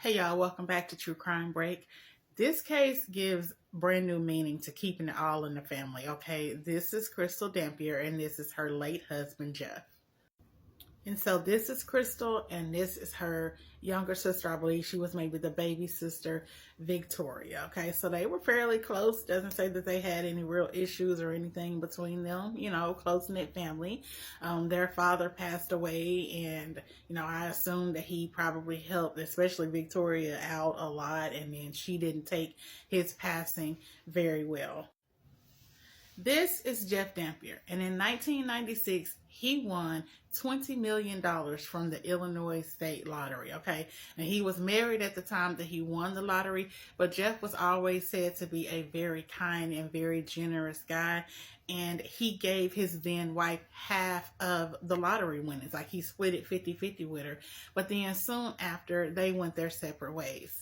Hey y'all, welcome back to True Crime Break. This case gives brand new meaning to keeping it all in the family, okay? This is Crystal Dampier and this is her late husband, Jeff. And so this is Crystal and this is her younger sister. I believe she was maybe the baby sister, Victoria. Okay, so they were fairly close. Doesn't say that they had any real issues or anything between them, close-knit family. Their father passed away and, I assume that he probably helped, especially Victoria, out a lot. And then she didn't take his passing very well. This is Jeff Dampier, and in 1996, he won $20 million from the Illinois State Lottery, okay? And he was married at the time that he won the lottery, but Jeff was always said to be a very kind and very generous guy, and he gave his then wife half of the lottery winnings. Like, he split it 50-50 with her, but then soon after, they went their separate ways.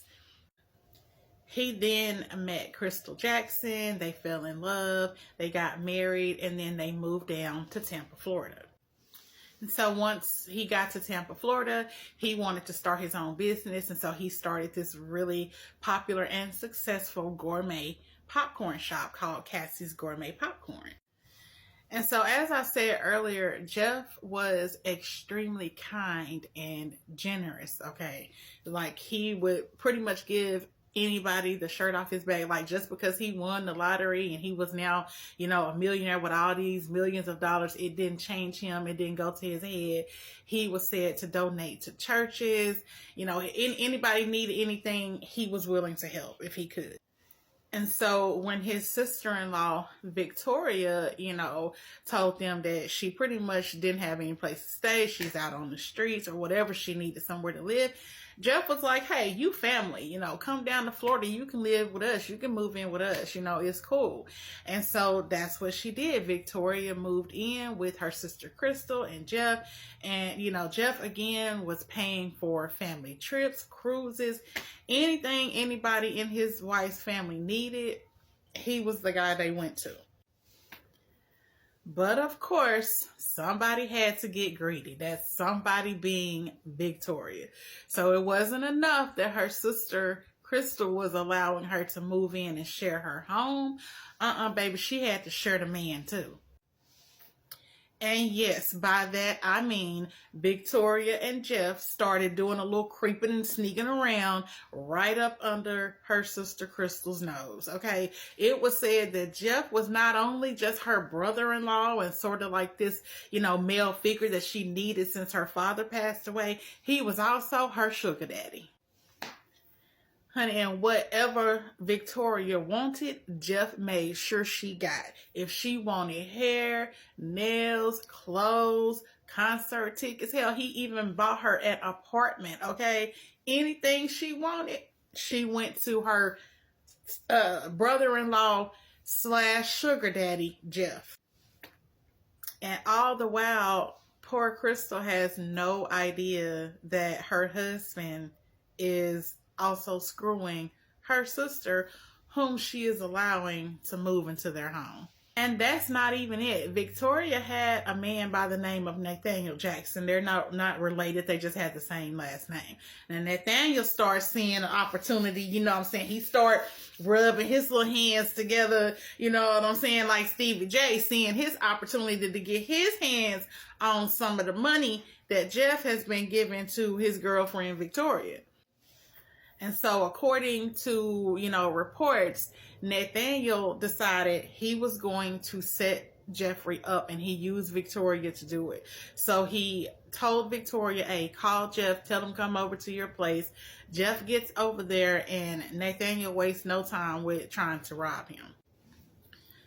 He then met Crystal Jackson, they fell in love, they got married, and then they moved down to Tampa, Florida. And so once he got to Tampa, Florida, he wanted to start his own business, and so he started this really popular and successful gourmet popcorn shop called Cassie's Gourmet Popcorn. And so, as I said earlier, Jeff was extremely kind and generous, okay? Like, he would pretty much give anybody the shirt off his back. Like, just because he won the lottery and he was now, a millionaire with all these millions of dollars, it didn't change him. It didn't go to his head. He was said to donate to churches. Anybody needed anything, he was willing to help if he could. And so when his sister-in-law, Victoria, told them that she pretty much didn't have any place to stay, she's out on the streets or whatever, she needed somewhere to live, Jeff was like, hey, you family, come down to Florida. You can live with us. You can move in with us. It's cool. And so that's what she did. Victoria moved in with her sister Crystal and Jeff. And, Jeff, again, was paying for family trips, cruises, anything anybody in his wife's family needed. He was the guy they went to. But of course, somebody had to get greedy. That's somebody being Victoria. So it wasn't enough that her sister Crystal was allowing her to move in and share her home. Baby, she had to share the man too. And yes, by that I mean Victoria and Jeff started doing a little creeping and sneaking around right up under her sister Crystal's nose, okay? It was said that Jeff was not only just her brother-in-law and sort of like this, male figure that she needed since her father passed away. He was also her sugar daddy. Honey, and whatever Victoria wanted, Jeff made sure she got. If she wanted hair, nails, clothes, concert tickets, hell, he even bought her an apartment, okay? Anything she wanted, she went to her brother-in-law / sugar daddy, Jeff. And all the while, poor Crystal has no idea that her husband is also screwing her sister, whom she is allowing to move into their home. And that's not even it. Victoria had a man by the name of Nathaniel Jackson. They're not related. They just had the same last name. And Nathaniel starts seeing an opportunity, He start rubbing his little hands together, like Stevie J, seeing his opportunity to get his hands on some of the money that Jeff has been giving to his girlfriend, Victoria. And so according to, reports, Nathaniel decided he was going to set Jeffrey up, and he used Victoria to do it. So he told Victoria, hey, call Jeff, tell him come over to your place. Jeff gets over there and Nathaniel wastes no time with trying to rob him.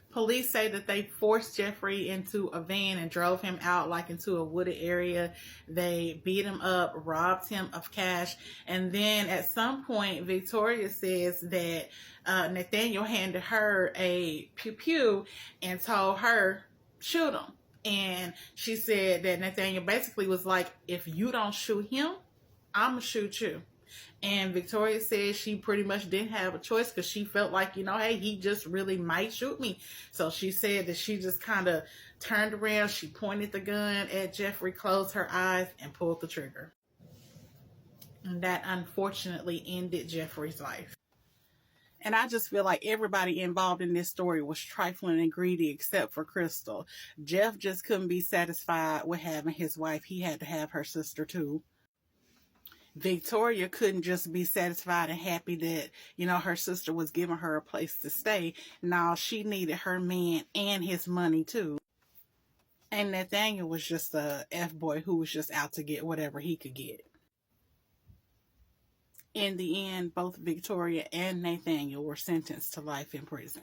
Police say that they forced Jeffrey into a van and drove him out like into a wooded area. They beat him up, robbed him of cash. And then at some point, Victoria says that Nathaniel handed her a pew-pew and told her, shoot him. And she said that Nathaniel basically was like, if you don't shoot him, I'm going to shoot you. And Victoria said she pretty much didn't have a choice because she felt like, hey, he just really might shoot me. So she said that she just kind of turned around, she pointed the gun at Jeffrey, closed her eyes, and pulled the trigger. And that unfortunately ended Jeffrey's life. And I just feel like everybody involved in this story was trifling and greedy except for Crystal. Jeff just couldn't be satisfied with having his wife. He had to have her sister too. Victoria couldn't just be satisfied and happy that, her sister was giving her a place to stay. No, she needed her man and his money too. And Nathaniel was just a F-boy who was just out to get whatever he could get. In the end, both Victoria and Nathaniel were sentenced to life in prison.